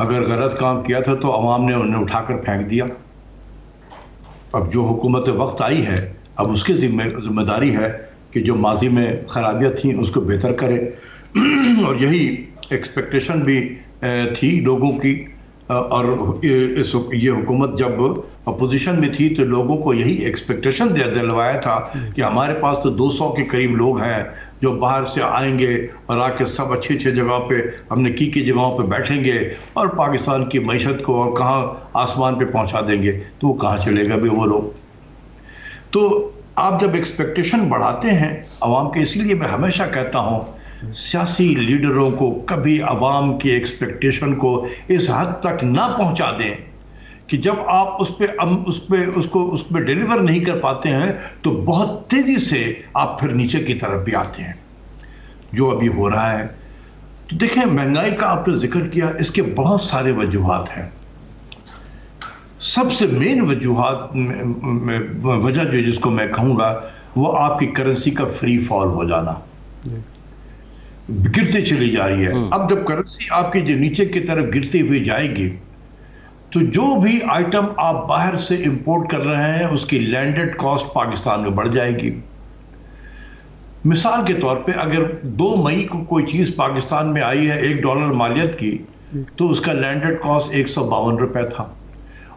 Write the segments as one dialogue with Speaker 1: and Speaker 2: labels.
Speaker 1: اگر غلط کام کیا تھا تو عوام نے انہیں اٹھا کر پھینک دیا. اب جو حکومت وقت آئی ہے اب اس کی ذمہ داری ہے کہ جو ماضی میں خرابیاں تھیں اس کو بہتر کرے. اور یہی ایکسپیکٹیشن بھی تھی لوگوں کی. اور یہ حکومت جب اپوزیشن میں تھی تو لوگوں کو یہی ایکسپیکٹیشن دلوایا تھا کہ ہمارے پاس تو 200 کے قریب لوگ ہیں جو باہر سے آئیں گے اور آ کے سب اچھی جگہ پہ ہم نے کی جگہوں پہ بیٹھیں گے اور پاکستان کی معیشت کو اور کہاں آسمان پہ پہنچا دیں گے. تو وہ کہاں چلے گا بھی وہ لوگ. تو آپ جب ایکسپیکٹیشن بڑھاتے ہیں عوام کے، اس لیے میں ہمیشہ کہتا ہوں سیاسی لیڈروں کو کبھی عوام کی ایکسپیکٹیشن کو اس حد تک نہ پہنچا دیں کہ جب آپ اس پہ ڈیلیور نہیں کر پاتے ہیں تو بہت تیزی سے آپ پھر نیچے کی طرف بھی آتے ہیں جو ابھی ہو رہا ہے. تو دیکھیں مہنگائی کا آپ نے ذکر کیا، اس کے بہت سارے وجوہات ہیں. سب سے مین وجہ جو جس کو میں کہوں گا وہ آپ کی کرنسی کا فری فال ہو جانا، گرتے چلی جا رہی ہے. اب جب کرنسی آپ کی جو نیچے کی طرف گرتی ہوئی جائے گی تو جو بھی آئٹم آپ باہر سے امپورٹ کر رہے ہیں اس کی لینڈڈ کاسٹ پاکستان میں بڑھ جائے گی. مثال کے طور پہ اگر 2 مئی کو کوئی چیز پاکستان میں آئی ہے $1 مالیت کی تو اس کا لینڈڈ کاسٹ 152 روپے تھا،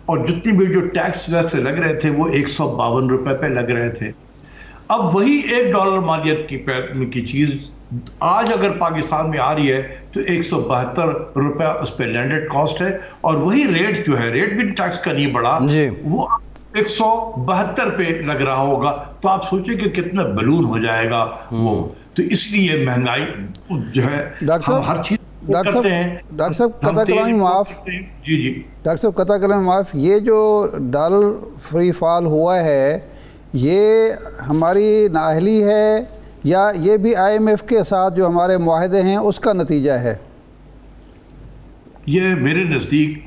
Speaker 1: اور جتنی بھی جو ٹیکس ویکس لگ رہے تھے وہ 152 روپے پہ لگ رہے تھے. اب وہی $1 مالیت کی چیز آج اگر پاکستان میں آ رہی ہے تو 172 روپے اس پہ لینڈڈ کاسٹ ہے، اور وہی ریٹ جو ہے، ریٹ بھی ٹیکس کا نہیں بڑھا، وہ 172 پہ لگ رہا ہوگا. تو آپ سوچیں کہ کتنا بلون ہو جائے گا وہ. تو اس لیے مہنگائی جو ہے ہم ہر چیز
Speaker 2: ڈاکٹر صاحب قطع کلامی معاف، ڈاکٹر صاحب قطع کلامی معاف، یہ جو ڈالر فری فال ہوا ہے یہ ہماری نااہلی ہے یا یہ بھی IMF کے ساتھ جو ہمارے معاہدے ہیں اس کا نتیجہ ہے؟
Speaker 1: یہ میرے نزدیک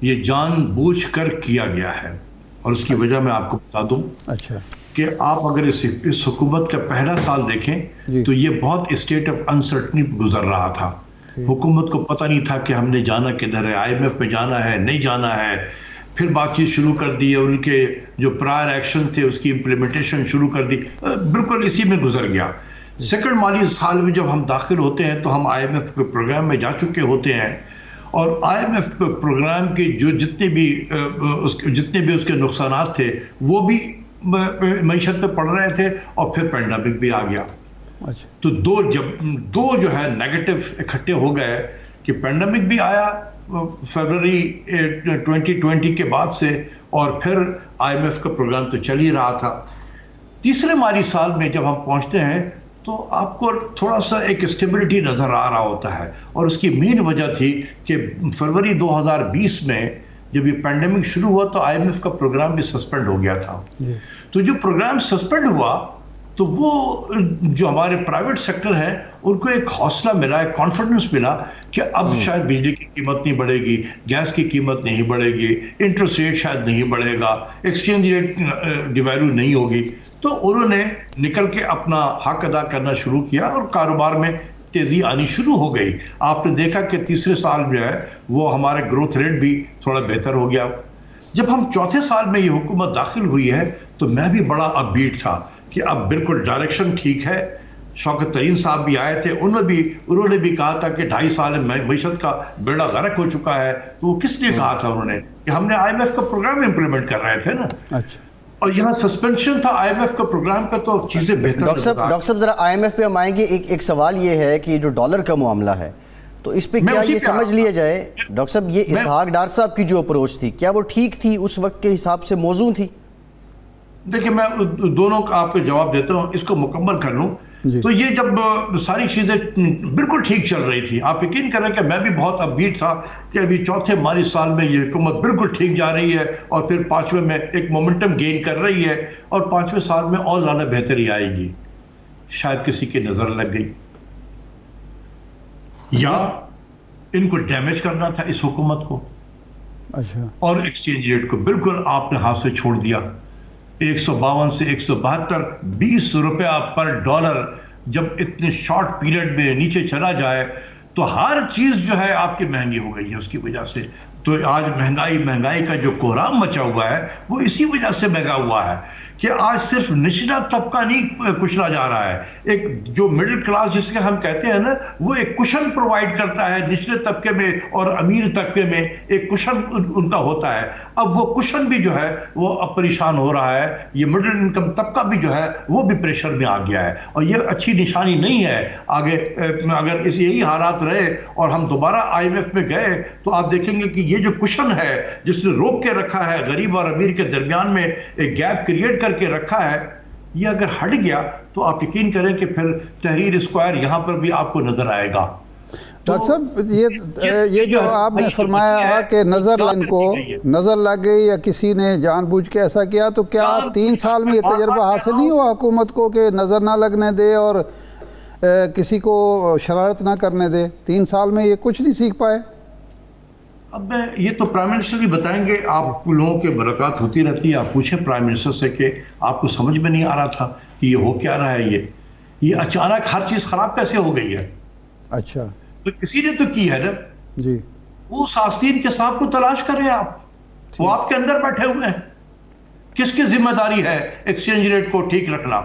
Speaker 1: یہ جان بوجھ کر کیا گیا ہے، اور اس کی وجہ میں آپ کو بتا دوں کہ آپ اگر اس حکومت کا پہلا سال دیکھیں تو یہ بہت اسٹیٹ آف انسرٹنی گزر رہا تھا. حکومت کو پتہ نہیں تھا کہ ہم نے جانا کدھر ہے، IMF میں جانا ہے نہیں جانا ہے. پھر بات چیت شروع کر دی اور ان کے جو پرائر ایکشن تھے اس کی امپلیمنٹیشن شروع کر دی. بالکل اسی میں گزر گیا. سیکنڈ مالی سال میں جب ہم داخل ہوتے ہیں تو ہم IMF کے پروگرام میں جا چکے ہوتے ہیں، اور IMF پروگرام کے جو جتنے بھی اس کے نقصانات تھے وہ بھی معیشت پہ پڑ رہے تھے، اور پھر پینڈیمک بھی آ گیا. تو دو جو ہے نیگیٹو اکٹھے ہو گئے کہ پینڈیمک بھی آیا فیبرری 2020 کے بعد سے، اور پھر IMF کا پروگرام تو چل ہی رہا تھا. تیسرے مالی سال میں جب ہم پہنچتے ہیں تو آپ کو تھوڑا سا ایک اسٹیبلٹی نظر آ رہا ہوتا ہے، اور اس کی مین وجہ تھی کہ فروری 2020 میں جب یہ پینڈیمک شروع ہوا تو IMF کا پروگرام بھی سسپینڈ ہو گیا تھا. تو جو پروگرام سسپینڈ ہوا تو وہ جو ہمارے پرائیویٹ سیکٹر ہیں ان کو ایک حوصلہ ملا، ایک کانفیڈنس ملا کہ اب شاید بجلی کی قیمت نہیں بڑھے گی، گیس کی قیمت نہیں بڑھے گی، انٹرسٹ ریٹ شاید نہیں بڑھے گا، ایکسچینج ریٹ ڈیویلیو نہیں ہوگی. تو انہوں نے نکل کے اپنا حق ادا کرنا شروع کیا اور کاروبار میں تیزی آنی شروع ہو گئی. آپ نے دیکھا کہ تیسرے سال جو ہے وہ ہمارے گروتھ ریٹ بھی تھوڑا بہتر ہو گیا. جب ہم چوتھے سال میں یہ حکومت داخل ہوئی ہے تو میں بھی بڑا اپ بیٹ تھا کہ اب بالکل ڈائریکشن ٹھیک ہے. شوکت ترین صاحب بھی آئے تھے، انہوں نے بھی کہا تھا کہ 2.5 سال میں معیشت کا بیڑا غرق ہو چکا ہے. تو وہ کس لیے کہا تھا؟ انہوں نے کہ ہم نے IMF کا پروگرام امپلیمنٹ کر رہے تھے نا. اچھا. اور یہاں سسپینشن تھا IMF کا پروگرام کا تو چیزیں بہتر.
Speaker 3: ڈاکٹر صاحب ذرا IMF پہ ہم آئیں گے. ایک سوال یہ ہے کہ جو ڈالر کا معاملہ ہے تو اس پہ کیا یہ سمجھ لیا جائے ڈاکٹر صاحب یہ اسحاق ڈار صاحب کی جو اپروچ تھی کیا وہ ٹھیک تھی، اس وقت کے حساب سے موزوں تھی؟
Speaker 1: دیکھیں میں دونوں کا آپ کو جواب دیتا ہوں، اس کو مکمل کر لوں. تو یہ جب ساری چیزیں بالکل ٹھیک چل رہی تھی، آپ یقین کریں کہ میں بھی بہت اپ بیٹ تھا کہ ابھی چوتھے مالی سال میں یہ حکومت بالکل ٹھیک جا رہی ہے اور پھر 5ویں میں ایک مومنٹم گین کر رہی ہے اور 5ویں سال میں اور زیادہ بہتری آئے گی. شاید کسی کی نظر لگ گئی یا ان کو ڈیمیج کرنا تھا اس حکومت کو. اور ایکسچینج ریٹ کو بالکل آپ نے ہاتھ سے چھوڑ دیا. 152 سے 172 20 روپیہ پر ڈالر جب اتنے شارٹ پیریڈ میں نیچے چلا جائے تو ہر چیز جو ہے آپ کی مہنگی ہو گئی ہے اس کی وجہ سے. تو آج مہنگائی کا جو کوہرام مچا ہوا ہے وہ اسی وجہ سے مہنگا ہوا ہے کہ آج صرف نچلا طبقہ نہیں کچلا جا رہا ہے. ایک جو مڈل کلاس جس کے ہم کہتے ہیں نا, وہ ایک کشن پرووائڈ کرتا ہے نچلے طبقے میں اور امیر طبقے میں, ایک کشن ان کا ہوتا ہے. اب وہ کشن بھی جو ہے وہ اب پریشان ہو رہا ہے. یہ مڈل انکم طبقہ بھی جو ہے وہ بھی پریشر میں آ گیا ہے, اور یہ اچھی نشانی نہیں ہے آگے. اگر یہی حالات رہے اور ہم دوبارہ IMF میں گئے تو آپ دیکھیں گے کہ یہ جو کشن ہے جس نے روک کے رکھا ہے غریب اور امیر کے درمیان میں, ایک گیپ کریٹ کر کے رکھا ہے, یہ اگر ہٹ گیا تو آپ یقین کریں کہ پھر تحریر اسکوائر یہاں پر بھی آپ کو نظر آئے گا.
Speaker 2: ڈاکٹر صاحب یہ جو آپ نے فرمایا کہ نظر لگ گئی یا کسی نے جان بوجھ کے ایسا کیا, تو کیا 3 سال میں یہ تجربہ حاصل نہیں ہوا حکومت کو کہ نظر نہ لگنے دے اور کسی کو شرارت نہ کرنے دے؟ 3 سال میں یہ کچھ نہیں سیکھ پائے؟
Speaker 1: اب یہ تو پرائم منسٹر بھی بتائیں گے. آپ لوگوں کے ملاقات ہوتی رہتی ہے, آپ پوچھیں پرائم منسٹر سے کہ آپ کو سمجھ میں نہیں آ رہا تھا کہ یہ ہو کیا رہا ہے, یہ اچانک ہر چیز خراب کیسے ہو گئی ہے.
Speaker 2: اچھا,
Speaker 1: تو کسی نے تو کی ہے نا
Speaker 2: جی.
Speaker 1: اس آستین کے ساتھ کو تلاش کریں آپ, وہ آپ کے اندر بیٹھے ہوئے ہیں. کس کی ذمہ داری ہے ایکسچینج ریٹ کو ٹھیک رکھنا؟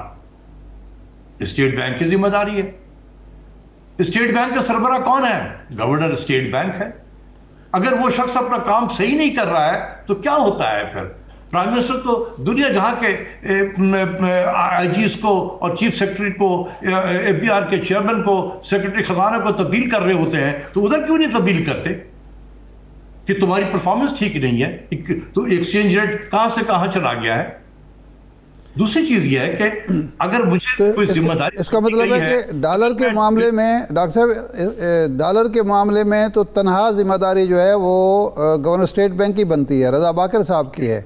Speaker 1: اسٹیٹ بینک کی ذمہ داری ہے. اسٹیٹ بینک کا سربراہ کون ہے؟ گورنر اسٹیٹ بینک ہے. اگر وہ شخص اپنا کام صحیح نہیں کر رہا ہے تو کیا ہوتا ہے پھر؟ پرائم منسٹر تو دنیا جہاں کے IGs کو اور چیف سیکرٹری کو, FBR کے چیئرمین کو, سیکرٹری خزانہ کو تبدیل کر رہے ہوتے ہیں, تو ادھر کیوں نہیں تبدیل کرتے کہ تمہاری پرفارمنس ٹھیک نہیں ہے؟ تو ایکسچینج ریٹ کہاں سے کہاں چلا گیا ہے. دوسری چیز یہ ہے کہ اگر مجھے کوئی ذمہ داری,
Speaker 2: اس کا مطلب ہے کہ ڈالر کے معاملے میں ڈاکٹر صاحب, ڈالر کے معاملے میں تو تنہا ذمہ داری جو ہے وہ گورنر اسٹیٹ بینک کی بنتی ہے, رضا باکر صاحب کی ہے.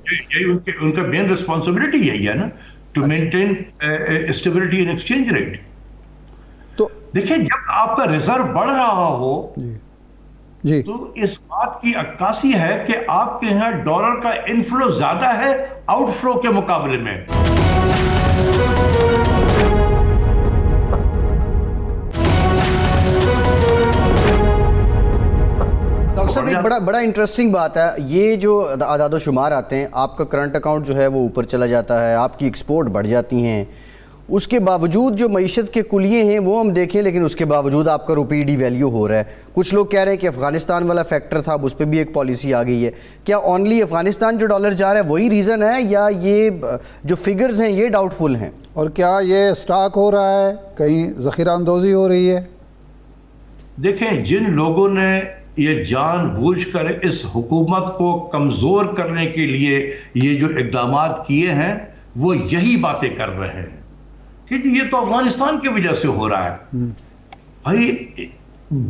Speaker 1: ان کا مین ریسپانسبلٹی یہی ہے نا, to maintain stability in exchange rate. تو دیکھیں جب آپ کا ریزرو بڑھ رہا ہو
Speaker 2: جی
Speaker 1: تو اس بات کی عکاسی ہے کہ آپ کے یہاں ڈالر کا انفلو زیادہ ہے آؤٹ فلو کے مقابلے میں.
Speaker 3: ڈاکٹر صاحب ایک بڑا انٹرسٹنگ بات ہے, یہ جو اعداد و شمار آتے ہیں, آپ کا کرنٹ اکاؤنٹ جو ہے وہ اوپر چلا جاتا ہے, آپ کی ایکسپورٹ بڑھ جاتی ہیں, اس کے باوجود جو معیشت کے کلیے ہیں وہ ہم دیکھیں, لیکن اس کے باوجود آپ کا روپی ڈی ویلیو ہو رہا ہے. کچھ لوگ کہہ رہے ہیں کہ افغانستان والا فیکٹر تھا, اب اس پہ بھی ایک پالیسی آ گئی ہے. کیا اونلی افغانستان جو ڈالر جا رہا ہے وہی ریزن ہے, یا یہ جو فگرز ہیں یہ ڈاؤٹ فل ہیں؟
Speaker 2: اور کیا یہ سٹاک ہو رہا ہے, کہیں ذخیرہ اندوزی ہو رہی ہے؟
Speaker 1: دیکھیں جن لوگوں نے یہ جان بوجھ کر اس حکومت کو کمزور کرنے کے لیے یہ جو اقدامات کیے ہیں وہ یہی باتیں کر رہے ہیں کہ یہ تو افغانستان کی وجہ سے ہو رہا ہے. بھائی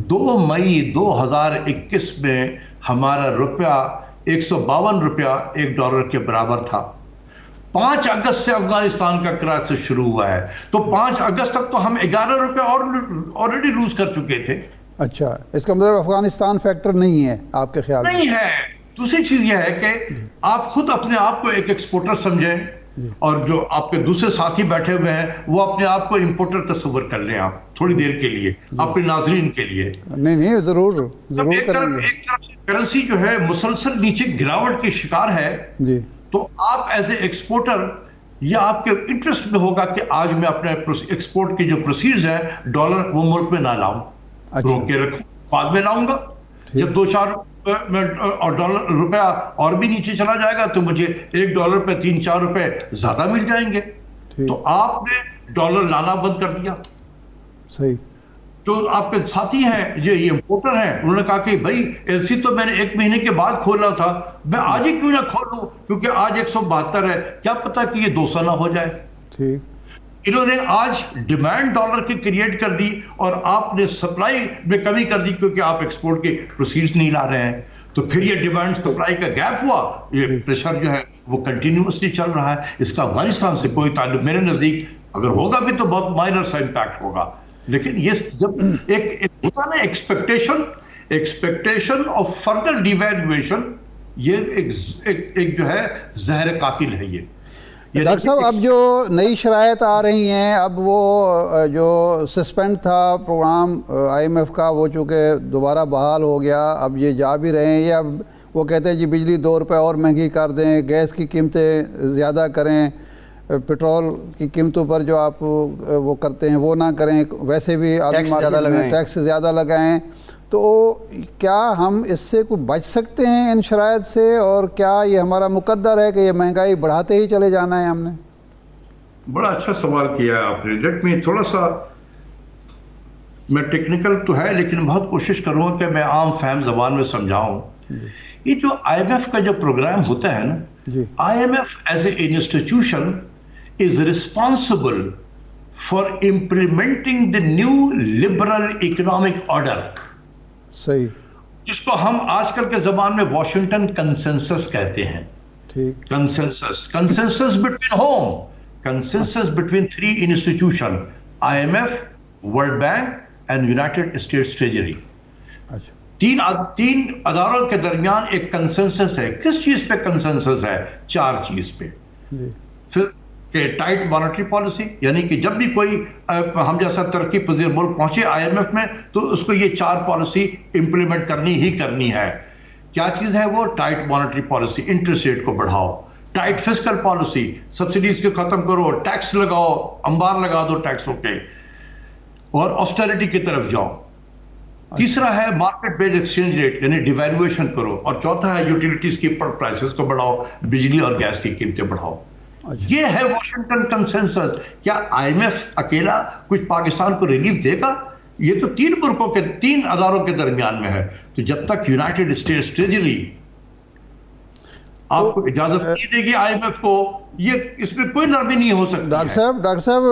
Speaker 1: 2 مئی 2021 میں ہمارا روپیہ 152 روپیہ ایک ڈالر کے برابر تھا. 5 اگست سے افغانستان کا کرائسس شروع ہوا ہے, تو 5 اگست تک تو ہم 11 روپے آلریڈی لوز کر چکے تھے.
Speaker 2: اچھا, اس کا مطلب افغانستان فیکٹر نہیں ہے آپ کے خیال میں؟
Speaker 1: نہیں ہے. دوسری چیز یہ ہے کہ آپ خود اپنے آپ کو ایک ایکسپورٹر سمجھیں, اور جو آپ کے دوسرے ساتھی بیٹھے ہوئے ہیں وہ اپنے آپ کو امپورٹر تصور کر لیں آپ تھوڑی دیر کے لیے, اپنے ناظرین کے لیے.
Speaker 2: نہیں ضرور
Speaker 1: ایک طرف سے کرنسی جو ہے مسلسل نیچے گراوٹ کی شکار ہے, تو آپ ایز اے ایکسپورٹر یہ آپ کے انٹرسٹ میں ہوگا کہ آج میں اپنے ایکسپورٹ کی جو پروسیڈز ہیں ڈالر وہ ملک میں نہ لاؤں, روک کے رکھوں, بعد میں لاؤں گا. جب 2-4 ڈالر روپیہ اور بھی نیچے چلا جائے گا تو مجھے $1 پہ 3-4 روپے زیادہ مل جائیں گے. تو آپ نے ڈالر لانا بند کر دیا.
Speaker 2: صحیح.
Speaker 1: جو آپ کے ساتھی ہیں جو یہ امپورٹر ہیں انہوں نے کہا کہ بھائی LC تو میں نے 1 مہینے کے بعد کھولا تھا, میں آج ہی کیوں نہ کھولوں, کیونکہ آج 172 ہے, کیا پتا کہ یہ 200 نہ ہو جائے.
Speaker 2: ٹھیک.
Speaker 1: انہوں نے آج ڈیمانڈ ڈالر کی کریٹ کر دی اور آپ نے سپلائی میں کمی کر دی کیونکہ آپ ایکسپورٹ کے پروسیڈز نہیں لا رہے ہیں. تو پھر یہ ڈیمانڈ سپلائی کا گیپ ہوا, یہ پریشر جو ہے وہ کنٹینیوسلی چل رہا ہے. اس کا افغانستان سے کوئی تعلق میرے نزدیک, اگر ہوگا بھی تو بہت مائنر سا امپیکٹ ہوگا. لیکن یہ جب ایک ہوتا نا ایکسپیکٹیشن آف فردر ڈیویلویشن, یہ ایک جو ہے زہر قاتل ہے.
Speaker 2: ڈاکٹر صاحب اب جو نئی شرائط آ رہی ہیں، اب وہ جو سسپینڈ تھا پروگرام IMF کا، وہ چونکہ دوبارہ بحال ہو گیا، اب یہ جا بھی رہے ہیں، یہ اب وہ کہتے ہیں جی بجلی 2 روپے اور مہنگی کر دیں، گیس کی قیمتیں زیادہ کریں، پیٹرول کی قیمتوں پر جو آپ وہ کرتے ہیں وہ نہ کریں، ویسے بھی عالمی مارکیٹ میں ٹیکس زیادہ لگائیں، تو کیا ہم اس سے کوئی بچ سکتے ہیں ان شرائط سے، اور کیا یہ ہمارا مقدر ہے کہ یہ مہنگائی بڑھاتے ہی چلے جانا ہے ہم نے؟
Speaker 1: بڑا اچھا سوال کیا ہے آپ نے. لیٹ میں تھوڑا سا، میں ٹیکنیکل تو ہے لیکن بہت کوشش کروں گا کہ میں عام فہم زبان میں سمجھاؤں. یہ جو IMF کا جو پروگرام ہوتا ہے نا، IMF as a institution is responsible for implementing the new liberal economic order.
Speaker 2: صحیح.
Speaker 1: جس کو ہم آج کل کے زبان میں واشنگٹن کنسنسس کہتے ہیں.
Speaker 2: ٹھیک.
Speaker 1: Consensus between home, consensus between 3 institution, IMF، world bank and United States treasury. تین اداروں کے درمیان ایک کنسنسس ہے. کس چیز پہ کنسنسس ہے؟ 4 چیز پہ. پھر کہ ٹائٹ مانیٹری پالیسی، یعنی کہ جب بھی کوئی ہم جیسا ترقی پذیر ملک پہنچے IMF میں تو اس کو یہ 4 پالیسی امپلیمنٹ کرنی ہی کرنی ہے. کیا چیز ہے وہ؟ Tight monetary policy, interest rate کو بڑھاؤ. ٹائٹ فسکل پالیسی، سبسڈیز کو ختم کرو، ٹیکس لگاؤ، انبار لگا دو ٹیکسوں کے، اور آسٹیرٹی کی طرف جاؤ. تیسرا ہے مارکیٹ بیسڈ ایکسچینج ریٹ، یعنی ڈیویلویشن کرو. اور چوتھا ہے یوٹیلیٹیز کی پرائسز کو بڑھاؤ، بجلی اور گیس کی قیمتیں بڑھاؤ. یہ ہے واشنگٹن کنسنسس. کیا IMF اکیلا کچھ پاکستان کو ریلیف دے گا؟ یہ تو 3 ملکوں کے 3 اداروں کے درمیان میں ہے. تو جب تک یونائٹڈ اسٹیٹس ٹریجری آپ کو اجازت نہیں دے گی IMF کو، یہ اس میں کوئی نرمی نہیں ہو سکتی.
Speaker 2: ڈاکٹر صاحب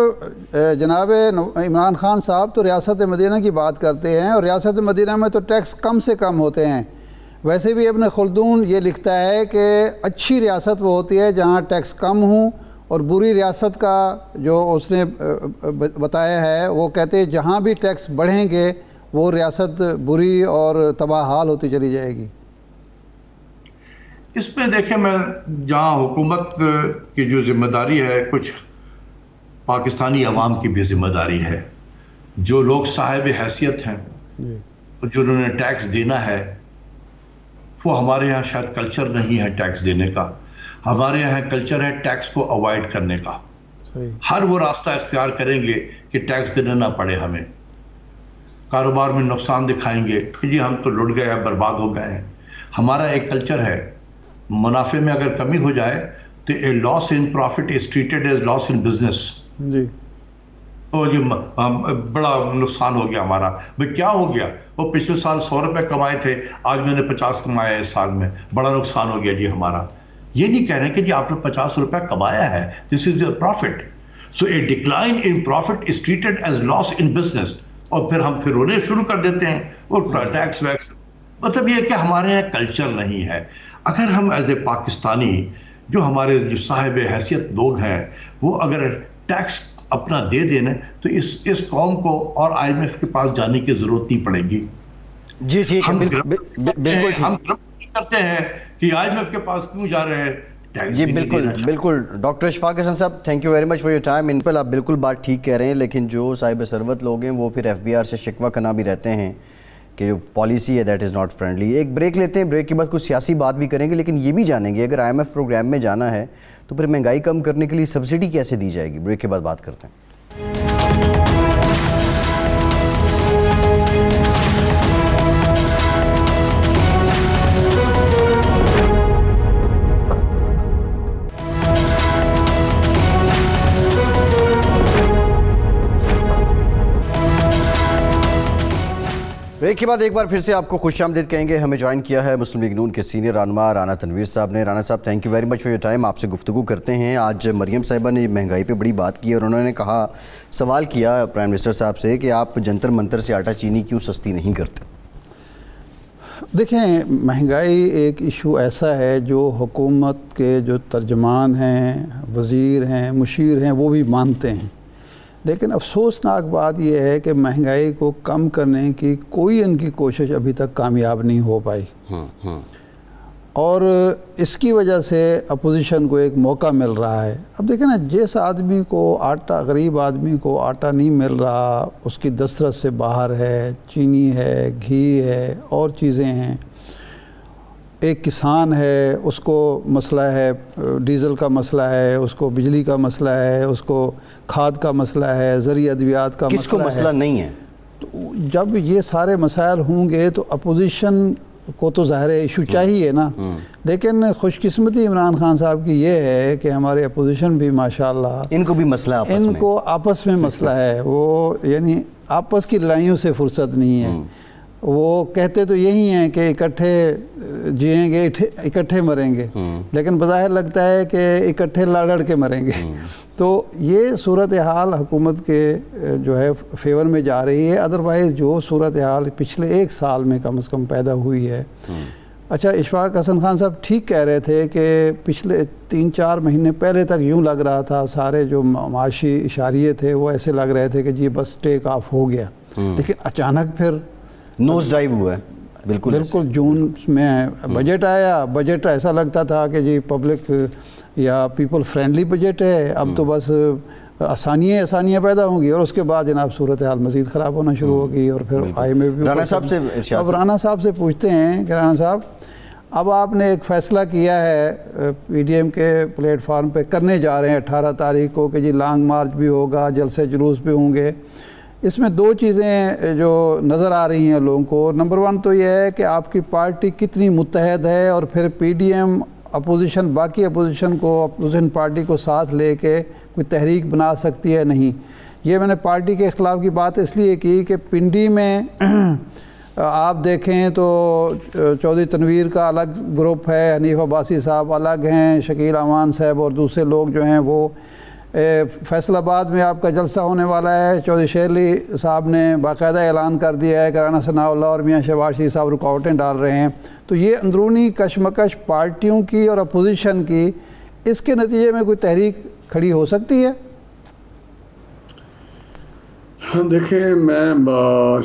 Speaker 2: جناب عمران خان صاحب تو ریاست مدینہ کی بات کرتے ہیں، اور ریاست مدینہ میں تو ٹیکس کم سے کم ہوتے ہیں. ویسے بھی ابن خلدون یہ لکھتا ہے کہ اچھی ریاست وہ ہوتی ہے جہاں ٹیکس کم ہوں، اور بری ریاست کا جو اس نے بتایا ہے وہ کہتے ہیں جہاں بھی ٹیکس بڑھیں گے وہ ریاست بری اور تباہ حال ہوتی چلی جائے گی.
Speaker 1: اس میں دیکھیں، میں جہاں حکومت کی جو ذمہ داری ہے، کچھ پاکستانی عوام کی بھی ذمہ داری ہے. جو لوگ صاحب حیثیت ہیں، جنہوں نے ٹیکس دینا ہے، وہ ہمارے یہاں شاید کلچر نہیں ہے ٹیکس دینے کا. ہمارے یہاں کلچر ہے ٹیکس کو اوائڈ کرنے کا. ہر وہ راستہ اختیار کریں گے کہ ٹیکس دینا نہ پڑے ہمیں. کاروبار میں نقصان دکھائیں گے کہ جی ہم تو لٹ گئے ہیں، برباد ہو گئے ہیں. ہمارا ایک کلچر ہے، منافع میں اگر کمی ہو جائے تو a loss in profit is treated as loss in business.
Speaker 2: جی
Speaker 1: جی بڑا نقصان ہو گیا ہمارا. بھئی کیا ہو گیا؟ وہ پچھلے سال 100 روپے کمائے تھے، آج میں نے 50 کمایا اس سال میں، بڑا نقصان ہو گیا جی ہمارا. یہ نہیں کہہ رہے کہ جی آپ نے 50 روپے کمایا ہے، this is your profit. So a decline in profit is treated as loss in business. اور پھر ہم رونے شروع کر دیتے ہیں اور ٹیکس ویکس. مطلب یہ کہ ہمارے یہاں کلچر نہیں ہے. اگر ہم ایز اے پاکستانی، جو ہمارے جو صاحب حیثیت لوگ ہیں، وہ اگر ٹیکس اپنا دے دینا تو اس قوم کو اور IMF کے پاس جانے کی ضرورت نہیں پڑے گی.
Speaker 3: جی ٹھیک ہے، بالکل
Speaker 1: ہم کرتے ہیں کہ IMF کے پاس کیوں جا رہے ہیں.
Speaker 3: جی بالکل doctor Ashfaq Hasan sahab, thank you very much for your time. ان پر آپ بالکل بات ٹھیک کہہ رہے ہیں، لیکن جو صاحب ثروت لوگ ہیں وہ پھر FBR سے شکوہ کرنا بھی رہتے ہیں کہ جو پالیسی ہے دیٹ از ناٹ فرینڈلی. ایک بریک لیتے ہیں، بریک کے بعد کچھ سیاسی بات بھی کریں گے، لیکن یہ بھی جانیں گے اگر IMF پروگرام میں جانا ہے تو پھر مہنگائی کم کرنے کے لیے سبسڈی کیسے دی جائے گی. بریک کے بعد بات کرتے ہیں. بریک کے بعد ایک بار پھر سے آپ کو خوش آمدید کہیں گے. ہمیں جوائن کیا ہے مسلم لیگ نون کے سینئر رہنما رانا تنویر صاحب نے. رانا صاحب thank you very much for your time. آپ سے گفتگو کرتے ہیں. آج مریم صاحبہ نے مہنگائی پہ بڑی بات کی اور انہوں نے کہا، سوال کیا پرائم منسٹر صاحب سے کہ آپ جنتر منتر سے آٹا چینی کیوں سستی نہیں کرتے.
Speaker 2: دیکھیں، مہنگائی ایک ایشو ایسا ہے جو حکومت کے جو ترجمان ہیں، وزیر ہیں، مشیر ہیں، وہ بھی مانتے ہیں. لیکن افسوسناک بات یہ ہے کہ مہنگائی کو کم کرنے کی کوئی ان کی کوشش ابھی تک کامیاب نہیں ہو پائی. اور اس کی وجہ سے اپوزیشن کو ایک موقع مل رہا ہے. اب دیکھیں نا، جس آدمی کو آٹا، غریب آدمی کو آٹا نہیں مل رہا، اس کی دسترس سے باہر ہے، چینی ہے، گھی ہے، اور چیزیں ہیں. ایک کسان ہے، اس کو مسئلہ ہے، ڈیزل کا مسئلہ ہے، اس کو بجلی کا مسئلہ ہے، اس کو کھاد کا مسئلہ ہے، زرعی ادویات کا مسئلہ ہے.
Speaker 3: کس کو مسئلہ نہیں ہے؟
Speaker 2: جب یہ سارے مسائل ہوں گے تو اپوزیشن کو تو ظاہر ایشو چاہیے نا. لیکن خوش قسمتی عمران خان صاحب کی یہ ہے کہ ہمارے اپوزیشن بھی ماشاءاللہ
Speaker 3: ان کو بھی مسئلہ
Speaker 2: ان کو آپس میں مسئلہ ہے. وہ یعنی آپس کی لڑائیوں سے فرصت نہیں ہے. وہ کہتے تو یہی ہیں کہ اکٹھے جئیں گے اکٹھے مریں گے، لیکن بظاہر لگتا ہے کہ اکٹھے لڑ کے مریں گے. تو یہ صورتحال حکومت کے جو ہے فیور میں جا رہی ہے. ادروائز جو صورتحال پچھلے 1 سال میں کم از کم پیدا ہوئی ہے. اچھا، اشفاق حسن خان صاحب ٹھیک کہہ رہے تھے کہ پچھلے 3-4 مہینے پہلے تک یوں لگ رہا تھا، سارے جو معاشی اشاریے تھے وہ ایسے لگ رہے تھے کہ جی بس ٹیک آف ہو گیا. لیکن اچانک پھر
Speaker 3: نوز ڈائیو ہوا ہے. بالکل
Speaker 2: جون میں بجٹ آیا. بجٹ ایسا لگتا تھا کہ جی پبلک یا پیپل فرینڈلی بجٹ ہے، اب تو بس آسانیاں پیدا ہوں گی. اور اس کے بعد جناب صورتحال مزید خراب ہونا شروع ہو گئی. اور پھر IMF
Speaker 3: رانا صاحب سے
Speaker 2: اب رانا صاحب سے پوچھتے ہیں کہ رانا صاحب، اب آپ نے ایک فیصلہ کیا ہے PDM کے پلیٹ فارم پہ، کرنے جا رہے ہیں 18 تاریخ کو کہ جی لانگ مارچ بھی ہوگا، جلسے جلوس بھی ہوں گے. اس میں 2 چیزیں جو نظر آ رہی ہیں لوگوں کو. نمبر 1 تو یہ ہے کہ آپ کی پارٹی کتنی متحد ہے، اور پھر PDM اپوزیشن، باقی اپوزیشن کو، اپوزیشن پارٹی کو ساتھ لے کے کوئی تحریک بنا سکتی ہے نہیں. یہ میں نے پارٹی کے اختلاف کی بات اس لیے کی کہ پنڈی میں آپ دیکھیں تو چودھری تنویر کا الگ گروپ ہے، حنیف عباسی صاحب الگ ہیں، شکیل امان صاحب اور دوسرے لوگ جو ہیں وہ. فیصل آباد میں آپ کا جلسہ ہونے والا ہے. چودھری شیر علی صاحب نے باقاعدہ اعلان کر دیا ہے کہ رانا ثناء اللہ اور میاں شہباز شریف صاحب رکاوٹیں ڈال رہے ہیں. تو یہ اندرونی کشمکش پارٹیوں کی اور اپوزیشن کی، اس کے نتیجے میں کوئی تحریک کھڑی ہو سکتی ہے؟
Speaker 4: دیکھیں، میں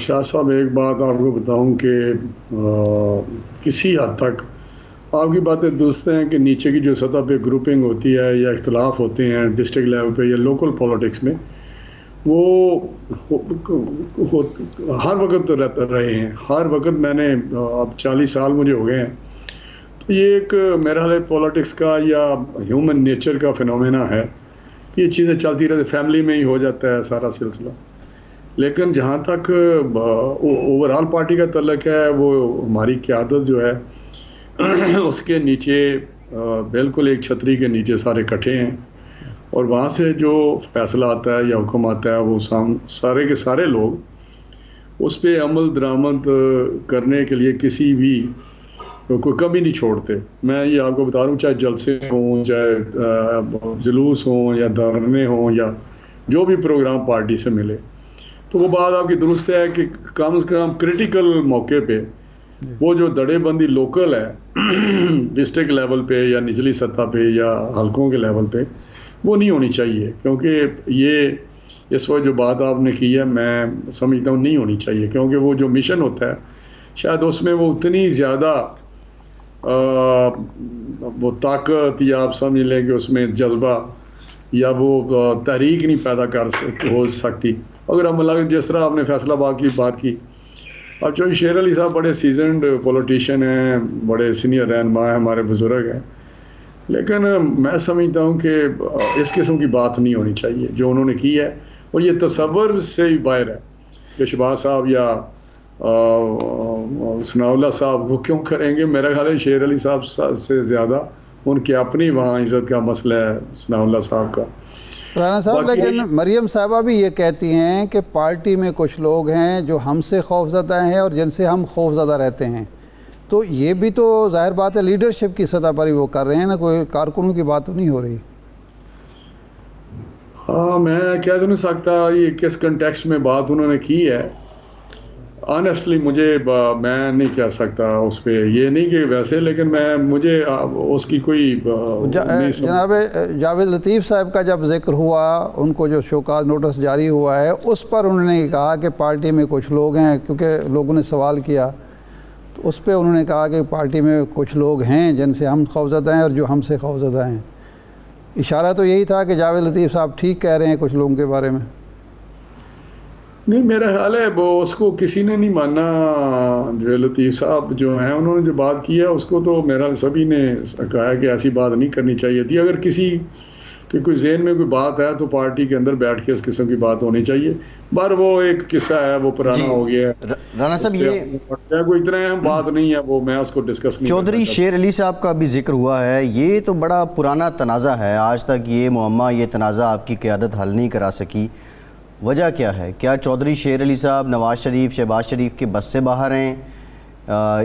Speaker 4: شاہ صاحب ایک بات آپ کو بتاؤں کہ کسی حد تک آپ کی باتیں درست ہیں کہ نیچے کی جو سطح پہ گروپنگ ہوتی ہے یا اختلاف ہوتے ہیں ڈسٹرکٹ لیول پہ یا لوکل پولیٹکس میں، وہ ہر وقت رہے ہیں. ہر وقت میں نے اب 40 سال مجھے ہو گئے ہیں. تو یہ ایک میرا خیال ہے پولیٹکس کا یا ہیومن نیچر کا فینومینا ہے کہ یہ چیزیں چلتی رہتی، فیملی میں ہی ہو جاتا ہے سارا سلسلہ. لیکن جہاں تک اوور آل پارٹی کا تعلق ہے، وہ ہماری قیادت جو ہے اس کے نیچے بالکل ایک چھتری کے نیچے سارے اکٹھے ہیں، اور وہاں سے جو فیصلہ آتا ہے یا حکم آتا ہے وہ سارے کے سارے لوگ اس پہ عمل درآمد کرنے کے لیے کسی بھی کوئی کمی نہیں چھوڑتے. میں یہ آپ کو بتا رہا ہوں، چاہے جلسے ہوں، چاہے جلوس ہوں، یا دھرنے ہوں، یا جو بھی پروگرام پارٹی سے ملے. تو وہ بات آپ کی درست ہے کہ کم سے کم کریٹیکل موقع پہ وہ جو دڑے بندی لوکل ہے ڈسٹرکٹ لیول پہ یا نچلی سطح پہ یا حلقوں کے لیول پہ، وہ نہیں ہونی چاہیے. کیونکہ یہ اس وقت جو بات آپ نے کی ہے، میں سمجھتا ہوں نہیں ہونی چاہیے. کیونکہ وہ جو مشن ہوتا ہے شاید اس میں وہ اتنی زیادہ وہ طاقت یا آپ سمجھ لیں کہ اس میں جذبہ یا وہ تحریک نہیں پیدا ہو سکتی. اگر ہم جس طرح آپ نے فیصل آباد کی بات کی، اب چونکہ شیر علی صاحب بڑے سیزنڈ پولیٹیشین ہیں، بڑے سینئر رہنما ہیں، ہمارے بزرگ ہیں، لیکن میں سمجھتا ہوں کہ اس قسم کی بات نہیں ہونی چاہیے جو انہوں نے کی ہے. اور یہ تصور سے ہی باہر ہے کہ شہباز صاحب یا ثناء اللہ صاحب وہ کیوں کریں گے. میرا خیال ہے شیر علی صاحب سے زیادہ ان کی اپنی وہاں عزت کا مسئلہ ہے ثناء اللہ صاحب کا.
Speaker 2: رانا صاحب، لیکن مریم صاحبہ بھی یہ کہتی ہیں کہ پارٹی میں کچھ لوگ ہیں جو ہم سے خوفزدہ ہیں اور جن سے ہم خوفزدہ رہتے ہیں. تو یہ بھی تو ظاہر بات ہے لیڈرشپ کی سطح پر ہی وہ کر رہے ہیں نا، کوئی کارکنوں کی بات تو نہیں ہو رہی.
Speaker 4: ہاں، میں کہہ تو نہیں سکتا یہ کس کنٹیکسٹ میں بات انہوں نے کی ہے. آنیسٹلی میں نہیں کہہ سکتا اس پہ، یہ نہیں کہ ویسے، لیکن مجھے اس کی کوئی
Speaker 2: جناب جاوید لطیف صاحب کا جب ذکر ہوا، ان کو جو شوکاز نوٹس جاری ہوا ہے، اس پر انہوں نے کہا کہ پارٹی میں کچھ لوگ ہیں، کیونکہ لوگوں نے سوال کیا تو اس پہ انہوں نے کہا کہ پارٹی میں کچھ لوگ ہیں جن سے ہم خوفزدہ ہیں اور جو ہم سے خوفزدہ ہیں. اشارہ تو یہی تھا کہ جاوید لطیف صاحب ٹھیک کہہ رہے ہیں کچھ لوگوں کے بارے میں.
Speaker 4: نہیں میرا خیال ہے وہ اس کو کسی نے نہیں ماننا. جو لطیف صاحب جو ہیں انہوں نے جو بات کی ہے اس کو تو میرا سبھی نے کہا ہے کہ ایسی بات نہیں کرنی چاہیے تھی. اگر کسی کہ کوئی ذہن میں کوئی بات ہے تو پارٹی کے اندر بیٹھ کے اس قسم کی بات ہونی چاہیے. بار وہ ایک قصہ ہے وہ پرانا ہو گیا ہے.
Speaker 3: رانا صاحب یہ
Speaker 4: کوئی اتنا اہم بات نہیں ہے وہ میں اس کو ڈسکس نہیں.
Speaker 3: چودھری شیر علی صاحب کا بھی ذکر ہوا ہے. یہ تو بڑا پرانا تنازع ہے. آج تک یہ معمہ یہ تنازع آپ کی قیادت حل نہیں کرا سکی. وجہ کیا ہے؟ کیا چودھری شیر علی صاحب نواز شریف شہباز شریف کے بس سے باہر ہیں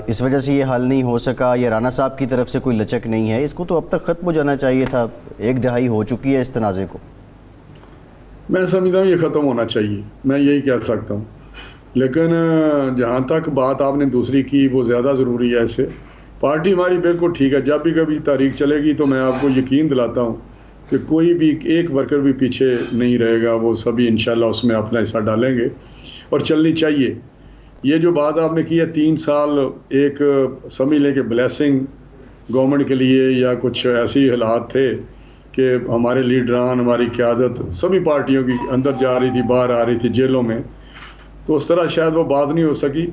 Speaker 3: اس وجہ سے یہ حل نہیں ہو سکا، یا رانا صاحب کی طرف سے کوئی لچک نہیں ہے؟ اس کو تو اب تک ختم ہو جانا چاہیے تھا. 1 دہائی ہو چکی ہے اس تنازع کو.
Speaker 4: میں سمجھتا ہوں یہ ختم ہونا چاہیے، میں یہی کہہ سکتا ہوں. لیکن جہاں تک بات آپ نے دوسری کی وہ زیادہ ضروری ہے. اسے پارٹی ہماری بالکل ٹھیک ہے. جب بھی کبھی تاریخ چلے گی تو میں آپ کو یقین دلاتا ہوں کہ کوئی بھی ایک ورکر بھی پیچھے نہیں رہے گا. وہ سبھی انشاءاللہ اس میں اپنا حصہ ڈالیں گے اور چلنی چاہیے. یہ جو بات آپ نے کی ہے 3 سال ایک سمجھ لیں کہ بلیسنگ گورنمنٹ کے لیے یا کچھ ایسی حالات تھے کہ ہمارے لیڈران ہماری قیادت سبھی پارٹیوں کی اندر جا رہی تھی باہر آ رہی تھی جیلوں میں، تو اس طرح شاید وہ بات نہیں ہو سکی.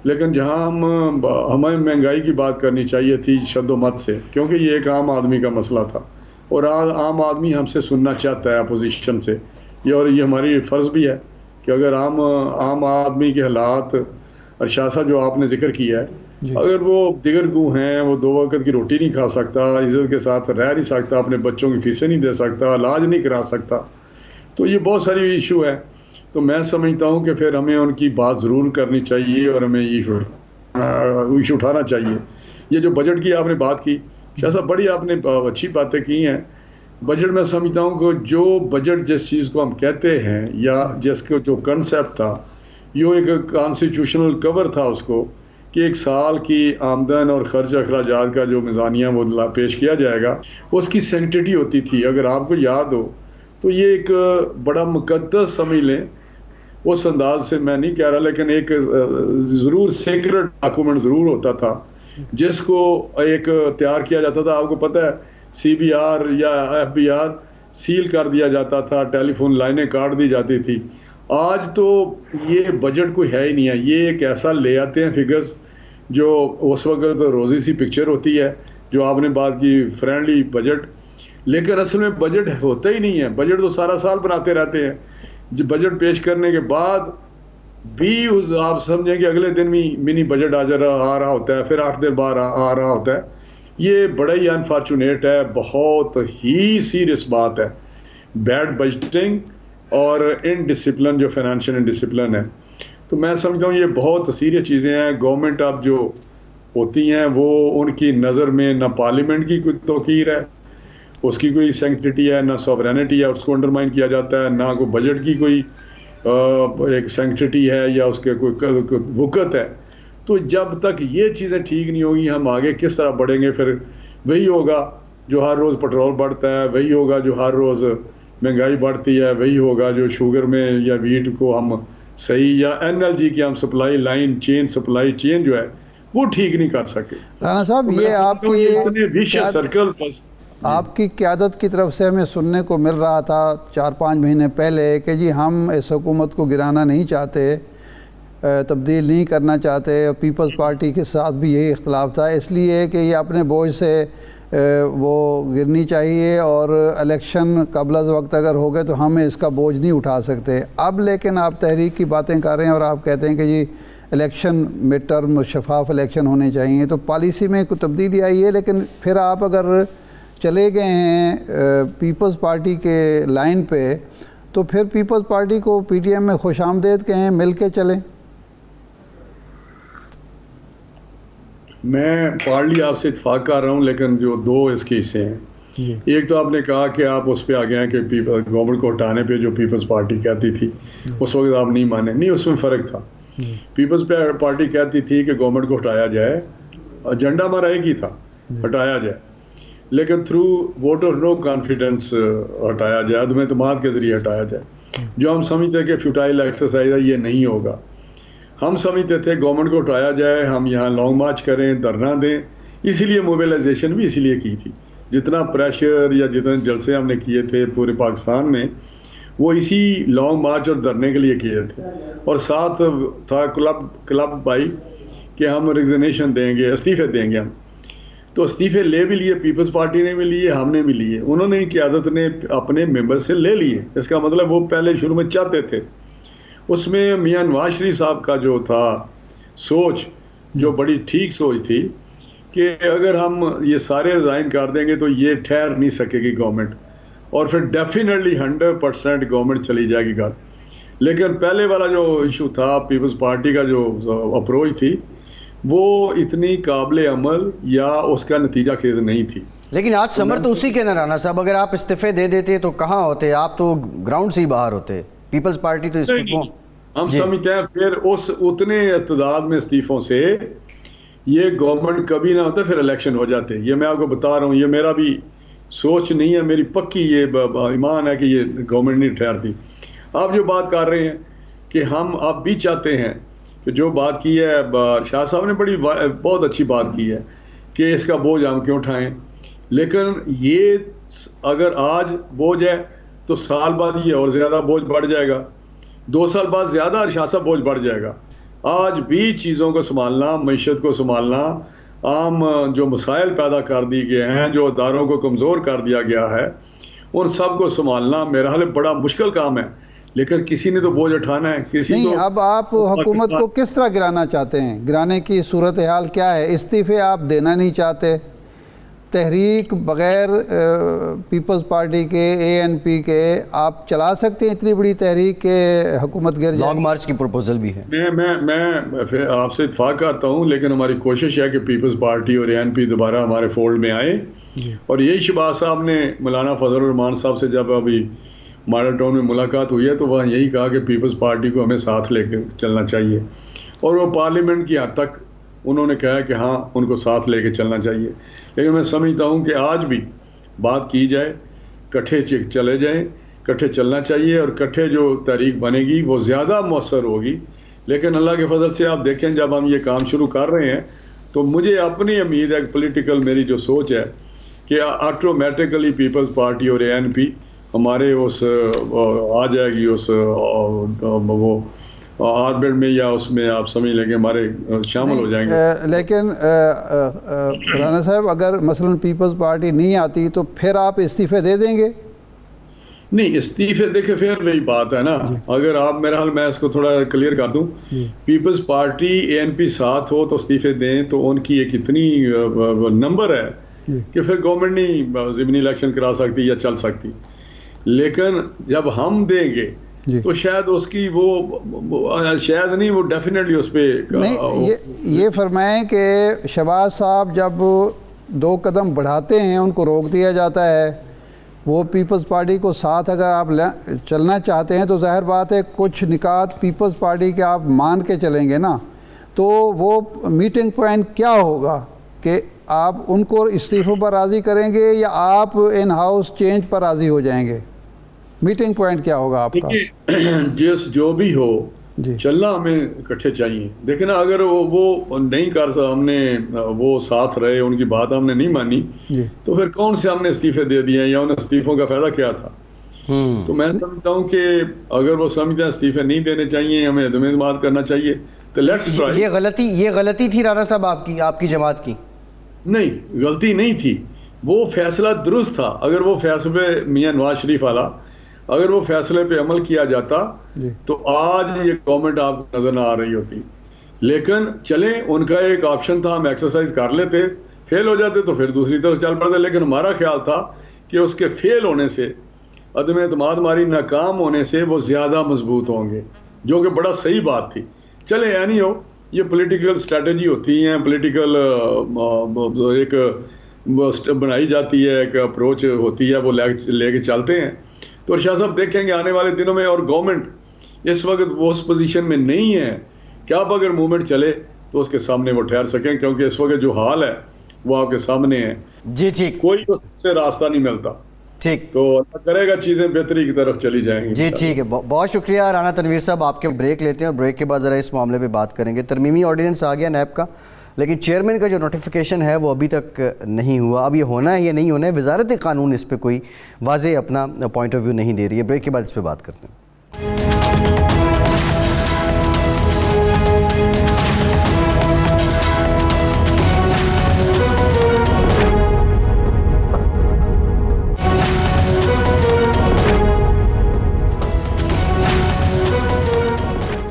Speaker 4: لیکن جہاں ہمیں مہنگائی کی بات کرنی چاہیے تھی شد و مت سے، کیونکہ یہ ایک عام آدمی کا مسئلہ تھا اور عام آدمی ہم سے سننا چاہتا ہے اپوزیشن سے. اور یہ ہماری فرض بھی ہے کہ اگر عام آدمی کے حالات ارشاد صاحب جو آپ نے ذکر کیا ہے، اگر وہ دیگر گو ہیں، وہ 2 وقت کی روٹی نہیں کھا سکتا، عزت کے ساتھ رہ نہیں سکتا، اپنے بچوں کی فیسیں نہیں دے سکتا، علاج نہیں کرا سکتا، تو یہ بہت ساری ایشو ہے. تو میں سمجھتا ہوں کہ پھر ہمیں ان کی بات ضرور کرنی چاہیے اور ہمیں ایشو اٹھانا چاہیے. یہ جو بجٹ کی آپ نے بات کی شاہ صاحب، بڑی آپ نے اچھی باتیں کی ہیں. بجٹ میں سمجھتا ہوں کہ جو بجٹ جس چیز کو ہم کہتے ہیں یا جس کو جو کنسیپٹ تھا، یہ ایک کانسٹیٹیوشنل کور تھا اس کو کہ 1 سال کی آمدن اور خرچ اخراجات کا جو میزانیہ وہ پیش کیا جائے گا، اس کی سینکٹیٹی ہوتی تھی. اگر آپ کو یاد ہو تو یہ ایک بڑا مقدس سمجھ لیں، اس انداز سے میں نہیں کہہ رہا، لیکن ایک ضرور سیکرٹ ڈاکومنٹ ضرور ہوتا تھا جس کو ایک تیار کیا جاتا تھا. آپ کو پتہ ہے CBR یا FBR سیل کر دیا جاتا تھا، ٹیلی فون لائنیں کاٹ دی جاتی تھی. آج تو یہ بجٹ کوئی ہے ہی نہیں ہے. یہ ایک ایسا لے آتے ہیں فگرز جو اس وقت روزی سی پکچر ہوتی ہے جو آپ نے بات کی فرینڈلی بجٹ، لیکن اصل میں بجٹ ہوتا ہی نہیں ہے. بجٹ تو سارا سال بناتے رہتے ہیں. بجٹ پیش کرنے کے بعد بھی آپ سمجھیں کہ اگلے دن بھی منی بجٹ آ رہا ہوتا ہے، پھر 8 دن بعد آ رہا ہوتا ہے. یہ بڑا ہی انفارچونیٹ ہے، بہت ہی سیریس بات ہے. بیڈ بجٹنگ اور انڈسپلن جو فائنینشیل انڈسپلن ہے، تو میں سمجھتا ہوں یہ بہت سیریس چیزیں ہیں. گورنمنٹ اب جو ہوتی ہیں وہ ان کی نظر میں نہ پارلیمنٹ کی کوئی توقیر ہے، اس کی کوئی سینکٹیٹی ہے، نہ سوورینٹی ہے، اس کو انڈرمائن کیا جاتا ہے، نہ کوئی بجٹ کی کوئی ایک سینکٹیٹی ہے یا اس کے کوئی وقت ہے. تو جب تک یہ چیزیں ٹھیک نہیں ہوگی ہم آگے کس طرح بڑھیں گے؟ پھر وہی ہوگا جو ہر روز پٹرول بڑھتا ہے، وہی ہوگا جو ہر روز مہنگائی بڑھتی ہے، وہی ہوگا جو شوگر میں یا ویٹ کو ہم صحیح یا NLG کی ہم سپلائی لائن چین سپلائی چین جو ہے وہ ٹھیک نہیں کر سکے.
Speaker 2: رانا صاحب یہ آپ کی قیادت کی طرف سے ہمیں سننے کو مل رہا تھا 4-5 مہینے پہلے کہ جی ہم اس حکومت کو گرانا نہیں چاہتے، تبدیل نہیں کرنا چاہتے. اور پیپلز پارٹی کے ساتھ بھی یہی اختلاف تھا، اس لیے کہ یہ اپنے بوجھ سے وہ گرنی چاہیے اور الیکشن قبل از وقت اگر ہو گئے تو ہم اس کا بوجھ نہیں اٹھا سکتے. اب لیکن آپ تحریک کی باتیں کر رہے ہیں اور آپ کہتے ہیں کہ جی الیکشن مڈ ٹرم شفاف الیکشن ہونے چاہیے، تو پالیسی میں کوئی تبدیلی آئی ہے. لیکن پھر آپ اگر چلے گئے ہیں پیپلز پارٹی کے لائن پہ تو پھر پیپلز پارٹی کو PTM میں خوش آمدید کہیں، مل کے چلیں.
Speaker 4: میں پارٹلی آپ سے اتفاق کر رہا ہوں، لیکن جو 2 اس کے حصے ہیں. ایک تو آپ نے کہا کہ آپ اس پہ آ گئے ہیں کہ گورنمنٹ کو ہٹانے پہ جو پیپلز پارٹی کہتی تھی اس وقت آپ نہیں مانے. نہیں، اس میں فرق تھا. پیپلز پارٹی کہتی تھی کہ گورنمنٹ کو ہٹایا جائے، ایجنڈا ہمارا ایک ہی تھا، ہٹایا جائے، لیکن تھرو ووٹ اور نو کانفیڈنس ہٹایا جائے، عدم اعتماد کے ذریعے ہٹایا جائے. جو ہم سمجھتے ہیں کہ فیوٹائل ایکسرسائز ہے، یہ نہیں ہوگا. ہم سمجھتے تھے گورنمنٹ کو اٹھایا جائے, ہم یہاں لانگ مارچ کریں, دھرنا دیں, اسی لیے موبیلائزیشن بھی اسی لیے کی تھی. جتنا پریشر یا جتنے جلسے ہم نے کیے تھے پورے پاکستان میں وہ اسی لانگ مارچ اور دھرنے کے لیے کیے تھے, اور ساتھ تھا کلب بائی کہ ہم ریزگنیشن دیں گے, استعفے دیں گے ہم. تو استعفے لے بھی لیے, پیپلز پارٹی نے بھی لیے, ہم نے بھی لیے, انہوں نے قیادت نے اپنے ممبر سے لے لیے. اس کا مطلب وہ پہلے شروع میں چاہتے تھے. اس میں میاں نواز شریف صاحب کا جو تھا سوچ, جو بڑی ٹھیک سوچ تھی کہ اگر ہم یہ سارے ریزائن کر دیں گے تو یہ ٹھہر نہیں سکے گی گورنمنٹ, اور پھر ڈیفینیٹلی 100% گورنمنٹ چلی جائے گی گھر. لیکن پہلے والا جو ایشو تھا, پیپلز پارٹی کا جو اپروچ تھی, وہ اتنی قابل عمل یا اس کا نتیجہ خیز نہیں تھی.
Speaker 3: لیکن آج سمر تو اسی کے نا رانا صاحب, اگر آپ استعفے دے دیتے تو کہاں ہوتے آپ, تو گراؤنڈ سے ہی باہر ہوتے. پیپلز پارٹی تو استعفوں,
Speaker 4: ہم سمجھتے ہیں پھر اس اتنے تعداد میں استعفوں سے یہ گورنمنٹ کبھی نہ ہوتا, پھر الیکشن ہو جاتے. یہ میں آپ کو بتا رہا ہوں, یہ میرا بھی سوچ نہیں ہے, میری پکی یہ ایمان ہے کہ یہ گورنمنٹ نہیں ٹھہرتی. آپ جو بات کر رہے ہیں کہ ہم آپ بھی چاہتے ہیں کہ جو بات کی ہے شاہ صاحب نے بہت اچھی بات کی ہے کہ اس کا بوجھ ہم کیوں اٹھائیں. لیکن یہ اگر آج بوجھ ہے تو سال بعد یہ اور زیادہ بوجھ بڑھ جائے گا, 2 سال بعد زیادہ شاہ صاحب بوجھ بڑھ جائے گا. آج بھی چیزوں کو سنبھالنا, معیشت کو سنبھالنا, عام جو مسائل پیدا کر دی گئے ہیں, جو اداروں کو کمزور کر دیا گیا ہے, ان سب کو سنبھالنا میرا حال بڑا مشکل کام ہے. لیکن کسی نے تو بوجھ اٹھانا ہے, کسی
Speaker 2: نہیں.
Speaker 4: تو
Speaker 2: اب آپ حکومت کو کس طرح گرانا چاہتے ہیں؟ گرانے کی صورتحال کیا ہے؟ استعفے آپ دینا نہیں چاہتے, تحریک بغیر پیپلز پارٹی کے ANP کے آپ چلا سکتے ہیں اتنی بڑی تحریک کہ حکومت گر جائے؟
Speaker 3: لانگ مارچ کی پروپوزل بھی ہے.
Speaker 4: میں آپ سے اتفاق کرتا ہوں, لیکن ہماری کوشش ہے کہ پیپلز پارٹی اور ANP دوبارہ ہمارے فولڈ میں آئے. اور یہی شہباز صاحب نے مولانا فضل الرحمان صاحب سے جب ابھی ماڈل ٹاؤن میں ملاقات ہوئی ہے تو وہاں یہی کہا کہ پیپلز پارٹی کو ہمیں ساتھ لے کے چلنا چاہیے, اور وہ پارلیمنٹ کی حد تک انہوں نے کہا کہ ہاں ان کو ساتھ لے کے چلنا چاہیے. لیکن میں سمجھتا ہوں کہ آج بھی بات کی جائے, کٹھے چلے جائیں, کٹھے چلنا چاہیے, اور کٹھے جو تحریک بنے گی وہ زیادہ مؤثر ہوگی. لیکن اللہ کے فضل سے آپ دیکھیں جب ہم یہ کام شروع کر رہے ہیں تو مجھے اپنی امید ہے پولیٹیکل میری جو سوچ ہے کہ آٹومیٹکلی پیپلز پارٹی اور ANP ہمارے اس آ جائے گی اس وہ آربٹ میں, یا اس میں آپ سمجھ لیں کہ ہمارے شامل ہو جائیں گے.
Speaker 2: لیکن رانا صاحب اگر مثلا پیپلز پارٹی نہیں آتی تو پھر آپ استعفے دے دیں گے؟
Speaker 4: نہیں, استعفے دیکھیں پھر وہی بات ہے نا. اگر آپ میرا حال میں اس کو تھوڑا کلیئر کر دوں, پیپلز پارٹی ANP ساتھ ہو تو استعفے دیں تو ان کی ایک اتنی نمبر ہے کہ پھر گورنمنٹ نہیں ضمنی الیکشن کرا سکتی یا چل سکتی. لیکن جب ہم دیں گے تو شاید اس کی وہ شاید نہیں, وہ ڈیفینیٹلی اس پہ
Speaker 2: نہیں. یہ فرمائیں کہ شہباز صاحب جب 2 قدم بڑھاتے ہیں ان کو روک دیا جاتا ہے, وہ پیپلز پارٹی کو ساتھ اگر آپ چلنا چاہتے ہیں تو ظاہر بات ہے کچھ نکات پیپلز پارٹی کے آپ مان کے چلیں گے نا, تو وہ میٹنگ پوائنٹ کیا ہوگا کہ آپ ان کو استعفوں پر راضی کریں گے یا آپ ان ہاؤس چینج پر راضی ہو جائیں گے؟ میٹنگ پوائنٹ کیا ہوگا آپ کا؟
Speaker 4: جو بھی ہو چلنا ہمیں اکٹھے چاہیے. دیکھیں نا, اگر وہ نہیں کر سکتا, ہم نے وہ ساتھ رہے, ان کی بات ہم نے نہیں مانی, تو پھر کون سے ہم نے استعفے دے دیے یا ان استعفوں کا فائدہ کیا تھا؟ تو میں سمجھتا ہوں کہ اگر وہ سمجھتے ہیں استعفے نہیں دینے چاہیے, ہمیں عدم اعتماد کرنا چاہیے, تو لیٹس ٹرائی.
Speaker 3: یہ غلطی تھی رانا صاحب آپ کی جماعت کی؟
Speaker 4: نہیں, غلطی نہیں تھی, وہ فیصلہ درست تھا. اگر وہ فیصلے میاں نواز شریف والا اگر وہ فیصلے پہ عمل کیا جاتا تو آج یہ گورنمنٹ آپ کو نظر نہ آ رہی ہوتی. لیکن چلیں, ان کا ایک آپشن تھا, ہم ایکسرسائز کر لیتے, فیل ہو جاتے تو پھر دوسری طرف چل پڑتے. لیکن ہمارا خیال تھا کہ اس کے فیل ہونے سے, عدم اعتماد ہماری ناکام ہونے سے وہ زیادہ مضبوط ہوں گے, جو کہ بڑا صحیح بات تھی. چلیں نہیں ہو, یہ پولیٹیکل اسٹریٹجی ہوتی ہیں, پولیٹیکل ایک بنائی جاتی ہے, ایک اپروچ ہوتی ہے, وہ لے کے چلتے ہیں. تو شاہ صاحب دیکھیں گے آنے والے دنوں میں, اور گورنمنٹ اس وقت وہ اس پوزیشن میں نہیں ہے کہ آپ اگر موومنٹ چلے تو اس کے سامنے وہ ٹھہر سکیں, کیونکہ اس وقت جو حال ہے وہ آپ کے سامنے ہے.
Speaker 3: جی ٹھیک,
Speaker 4: کوئی اس سے راستہ نہیں ملتا.
Speaker 3: ٹھیک
Speaker 4: تو اللہ کرے گا چیزیں بہتری کی طرف چلی جائیں گی.
Speaker 3: جی ٹھیک ہے, بہت شکریہ رانا تنویر صاحب. آپ کے بریک لیتے ہیں اور بریک کے بعد ذرا اس معاملے پہ بات کریں گے. ترمیمی آرڈیننس آ گیا نیب کا, لیکن چیئرمین کا جو نوٹیفیکیشن ہے وہ ابھی تک نہیں ہوا. اب یہ ہونا ہے یا نہیں ہونا ہے, وزارت قانون اس پہ کوئی واضح اپنا پوائنٹ آف ویو نہیں دے رہی ہے. بریک کے بعد اس پہ بات کرتے ہیں.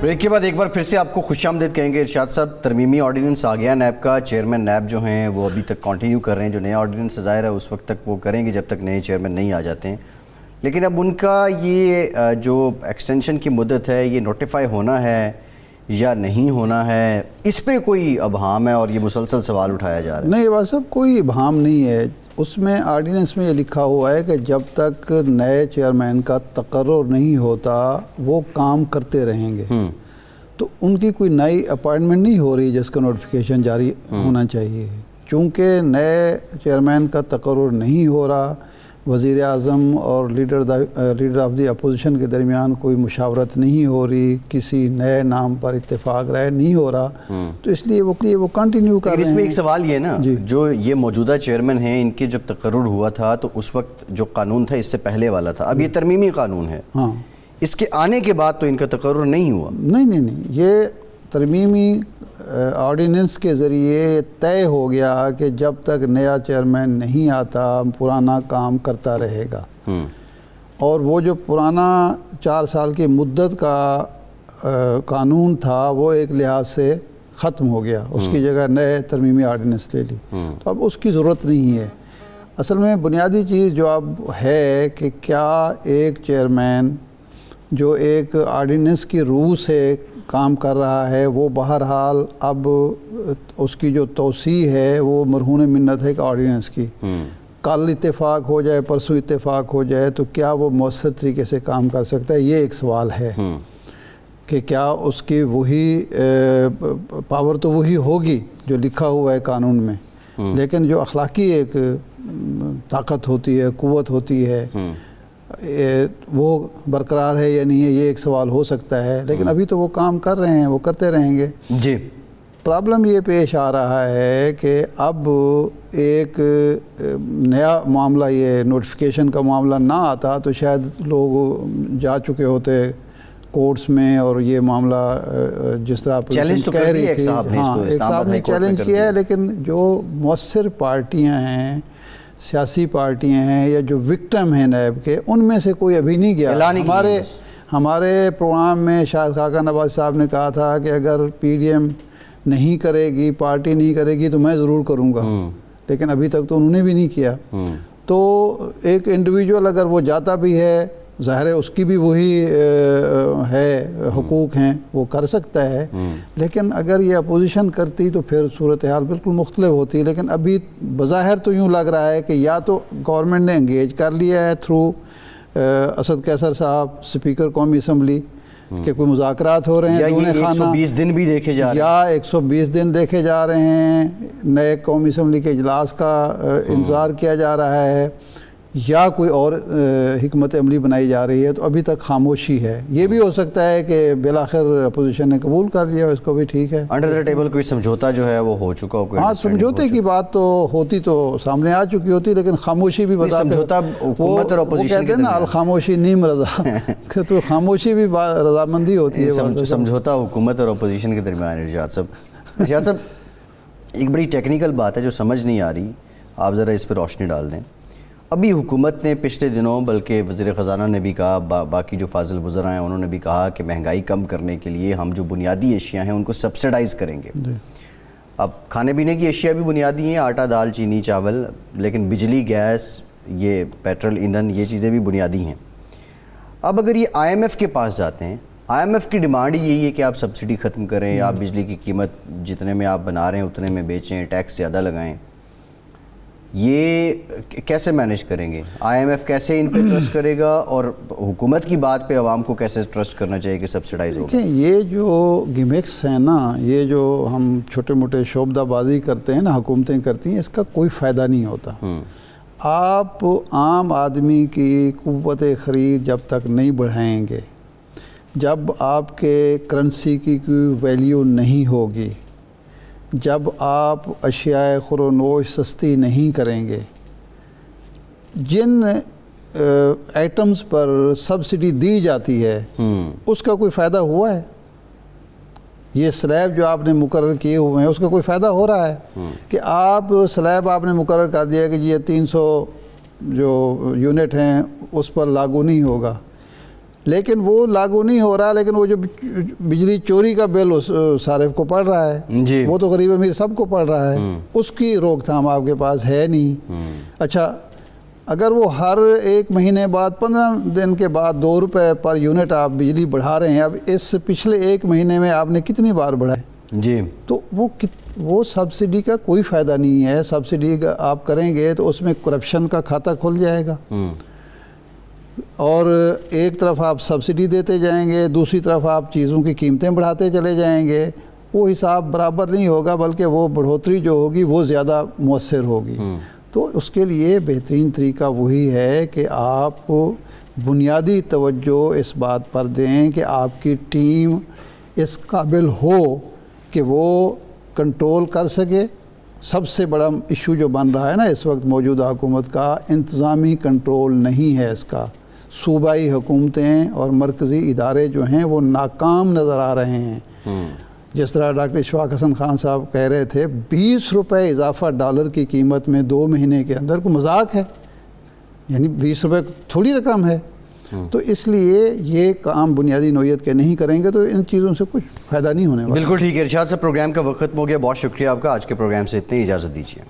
Speaker 3: بریک کے بعد ایک بار پھر سے آپ کو خوش آمدید کہیں گے. ارشاد صاحب, ترمیمی آرڈیننس آ گیا نیب کا. چیئرمین نیب جو ہیں وہ ابھی تک کنٹینیو کر رہے ہیں. جو نیا آرڈیننس ظاہر ہے اس وقت تک وہ کریں گے جب تک نئے چیئرمین نہیں آ جاتے ہیں. لیکن اب ان کا یہ جو ایکسٹینشن کی مدت ہے یہ نوٹیفائی ہونا ہے یا نہیں ہونا ہے, اس پہ کوئی ابہام ہے اور یہ مسلسل سوال اٹھایا جا رہا ہے.
Speaker 2: نہیں بات صاحب, کوئی ابہام نہیں ہے. اس میں آرڈیننس میں یہ لکھا ہوا ہے کہ جب تک نئے چیئرمین کا تقرر نہیں ہوتا وہ کام کرتے رہیں گے. تو ان کی کوئی نئی اپائنٹمنٹ نہیں ہو رہی جس کا نوٹیفیکیشن جاری ہونا چاہیے. چونکہ نئے چیئرمین کا تقرر نہیں ہو رہا, وزیر اعظم اور لیڈر آف دی اپوزیشن کے درمیان کوئی مشاورت نہیں ہو رہی, کسی نئے نام پر اتفاق رائے نہیں ہو رہا, تو اس لیے وہ کنٹینیو کر رہے ہیں.
Speaker 3: اس میں ایک سوال یہ نا, جو یہ موجودہ چیئرمین ہیں ان کے جب تقرر ہوا تھا تو اس وقت جو قانون تھا اس سے پہلے والا تھا, اب یہ ترمیمی قانون ہے.
Speaker 2: ہاں,
Speaker 3: اس کے آنے کے بعد تو ان کا تقرر نہیں ہوا.
Speaker 2: نہیں, یہ ترمیمی آرڈیننس کے ذریعے طے ہو گیا کہ جب تک نیا چیئرمین نہیں آتا پرانا کام کرتا رہے گا. اور وہ جو پرانا 4 سال کی مدت کا قانون تھا وہ ایک لحاظ سے ختم ہو گیا, اس کی جگہ نئے ترمیمی آرڈیننس لے لی. تو اب اس کی ضرورت نہیں ہے. اصل میں بنیادی چیز جو اب ہے کہ کیا ایک چیئرمین جو ایک آرڈیننس کی روح سے کام کر رہا ہے وہ بہرحال اب اس کی جو توسیع ہے وہ مرہون منت ہے کہ آرڈیننس کی, کل اتفاق ہو جائے پرسوں اتفاق ہو جائے تو کیا وہ مؤثر طریقے سے کام کر سکتا ہے. یہ ایک سوال ہے کہ کیا اس کی وہی پاور تو وہی ہوگی جو لکھا ہوا ہے قانون میں, لیکن جو اخلاقی ایک طاقت ہوتی ہے, قوت ہوتی ہے, وہ برقرار ہے یا نہیں ہے, یہ ایک سوال ہو سکتا ہے. لیکن ابھی تو وہ کام کر رہے ہیں, وہ کرتے رہیں گے.
Speaker 3: جی,
Speaker 2: پرابلم یہ پیش آ رہا ہے کہ اب ایک نیا معاملہ, یہ نوٹیفیکیشن کا معاملہ نہ آتا تو شاید لوگ جا چکے ہوتے کورٹس میں اور یہ معاملہ جس طرح
Speaker 3: چیلنج کہہ رہی تھی.
Speaker 2: ہاں, ایک صاحب نے چیلنج کیا ہے, لیکن جو مؤثر پارٹیاں ہیں, سیاسی پارٹیاں ہیں یا جو وکٹم ہیں نیب کے, ان میں سے کوئی ابھی نہیں گیا. ہمارے پروگرام میں شاہد خاقان نواز صاحب نے کہا تھا کہ اگر پی ڈی ایم نہیں کرے گی, پارٹی نہیں کرے گی تو میں ضرور کروں گا, لیکن ابھی تک تو انہوں نے بھی نہیں کیا. تو ایک انڈیویجول اگر وہ جاتا بھی ہے, ظاہر ہے اس کی بھی وہی ہے, حقوق ہیں, وہ کر سکتا ہے. لیکن اگر یہ اپوزیشن کرتی تو پھر صورتحال بالکل مختلف ہوتی. لیکن ابھی بظاہر تو یوں لگ رہا ہے کہ یا تو گورنمنٹ نے انگیج کر لیا ہے تھرو اسد قیصر صاحب, اسپیکر قومی اسمبلی, کہ کوئی مذاکرات ہو رہے ہیں دونوں خانہ,
Speaker 3: 120 دن بھی دیکھے جا رہے ہیں,
Speaker 2: یا 120 دن دیکھے جا رہے ہیں, نئے قومی اسمبلی کے اجلاس کا انتظار کیا جا رہا ہے, یا کوئی اور حکمت عملی بنائی جا رہی ہے. تو ابھی تک خاموشی ہے. یہ بھی ہو سکتا ہے کہ بالآخر اپوزیشن نے قبول کر لیا, اس کو بھی ٹھیک ہے.
Speaker 3: انڈر دا ٹیبل کوئی سمجھوتا جو ہے وہ ہو چکا ہو.
Speaker 2: ہاں, سمجھوتے کی بات تو ہوتی تو سامنے آ چکی ہوتی, لیکن خاموشی بھی
Speaker 3: سمجھوتا حکومت اور اپوزیشن
Speaker 2: کہتے ہیں نا الخاموشی نیم رضا, تو خاموشی بھی رضامندی ہوتی ہے.
Speaker 3: سمجھوتا حکومت اور اپوزیشن کے درمیان. ارشاد صاحب, ایک بڑی ٹیکنیکل بات ہے جو سمجھ نہیں آ رہی, آپ ذرا اس پہ روشنی ڈال دیں. ابھی حکومت نے پچھلے دنوں, بلکہ وزیر خزانہ نے بھی کہا, باقی جو فاضل وزراء ہیں انہوں نے بھی کہا کہ مہنگائی کم کرنے کے لیے ہم جو بنیادی اشیاء ہیں ان کو سبسیڈائز کریں گے. اب کھانے پینے کی اشیاء بھی بنیادی ہیں, آٹا, دال, چینی, چاول, لیکن بجلی, گیس, یہ پیٹرول, ایندھن, یہ چیزیں بھی بنیادی ہیں. اب اگر یہ آئی ایم ایف کے پاس جاتے ہیں, آئی ایم ایف کی ڈیمانڈ یہی ہے کہ آپ سبسڈی ختم کریں, آپ بجلی کی قیمت جتنے میں آپ بنا رہے ہیں اتنے میں بیچیں, ٹیکس زیادہ لگائیں. یہ کیسے مینیج کریں گے؟ آئی ایم ایف کیسے ان پہ ٹرسٹ کرے گا, اور حکومت کی بات پہ عوام کو کیسے ٹرسٹ کرنا چاہیے کہ سبسڈائز ہوگا؟
Speaker 2: دیکھیں, یہ جو گمیکس ہیں نا, یہ جو ہم چھوٹے موٹے شعبدہ بازی کرتے ہیں نا, حکومتیں کرتی ہیں, اس کا کوئی فائدہ نہیں ہوتا. آپ عام آدمی کی قوت خرید جب تک نہیں بڑھائیں گے، جب آپ کے کرنسی کی کوئی ویلیو نہیں ہوگی، جب آپ اشیاء خورونوش سستی نہیں کریں گے، جن آئٹمز پر سبسڈی دی جاتی ہے اس کا کوئی فائدہ ہوا ہے؟ یہ سلیب جو آپ نے مقرر کیے ہوئے ہیں اس کا کوئی فائدہ ہو رہا ہے؟ کہ آپ سلیب آپ نے مقرر کر دیا کہ یہ 300 جو یونٹ ہیں اس پر لاگو نہیں ہوگا، لیکن وہ لاگو نہیں ہو رہا، لیکن وہ جو بجلی چوری کا بل اس صارف کو پڑ رہا ہے
Speaker 3: جی،
Speaker 2: وہ تو غریب امیر سب کو پڑ رہا ہے، اس کی روک تھام آپ کے پاس ہے نہیں۔ اچھا، اگر وہ ہر ایک مہینے بعد 15 دن کے بعد 2 روپے پر یونٹ آپ بجلی بڑھا رہے ہیں، اب اس پچھلے ایک مہینے میں آپ نے کتنی بار بڑھائے؟
Speaker 3: جی،
Speaker 2: تو وہ سبسڈی کا کوئی فائدہ نہیں ہے۔ سبسڈی آپ کریں گے تو اس میں کرپشن کا کھاتہ کھل جائے گا، اور ایک طرف آپ سبسڈی دیتے جائیں گے، دوسری طرف آپ چیزوں کی قیمتیں بڑھاتے چلے جائیں گے، وہ حساب برابر نہیں ہوگا، بلکہ وہ بڑھوتری جو ہوگی وہ زیادہ مؤثر ہوگی۔ تو اس کے لیے بہترین طریقہ وہی ہے کہ آپ بنیادی توجہ اس بات پر دیں کہ آپ کی ٹیم اس قابل ہو کہ وہ کنٹرول کر سکے۔ سب سے بڑا ایشو جو بن رہا ہے نا اس وقت موجودہ حکومت کا، انتظامی کنٹرول نہیں ہے اس کا۔ صوبائی حکومتیں اور مرکزی ادارے جو ہیں وہ ناکام نظر آ رہے ہیں۔ جس طرح ڈاکٹر اشفاق حسن خان صاحب کہہ رہے تھے 20 روپے اضافہ ڈالر کی قیمت میں 2 مہینے کے اندر، کوئی مذاق ہے؟ یعنی 20 روپے تھوڑی رقم ہے۔ تو اس لیے یہ کام بنیادی نوعیت کے نہیں کریں گے تو ان چیزوں سے کچھ فائدہ نہیں ہونے والا۔
Speaker 3: بالکل ٹھیک ہے ارشاد صاحب، پروگرام کا وقت ختم ہو گیا، بہت شکریہ آپ کا، آج کے پروگرام سے اتنی اجازت دیجیے۔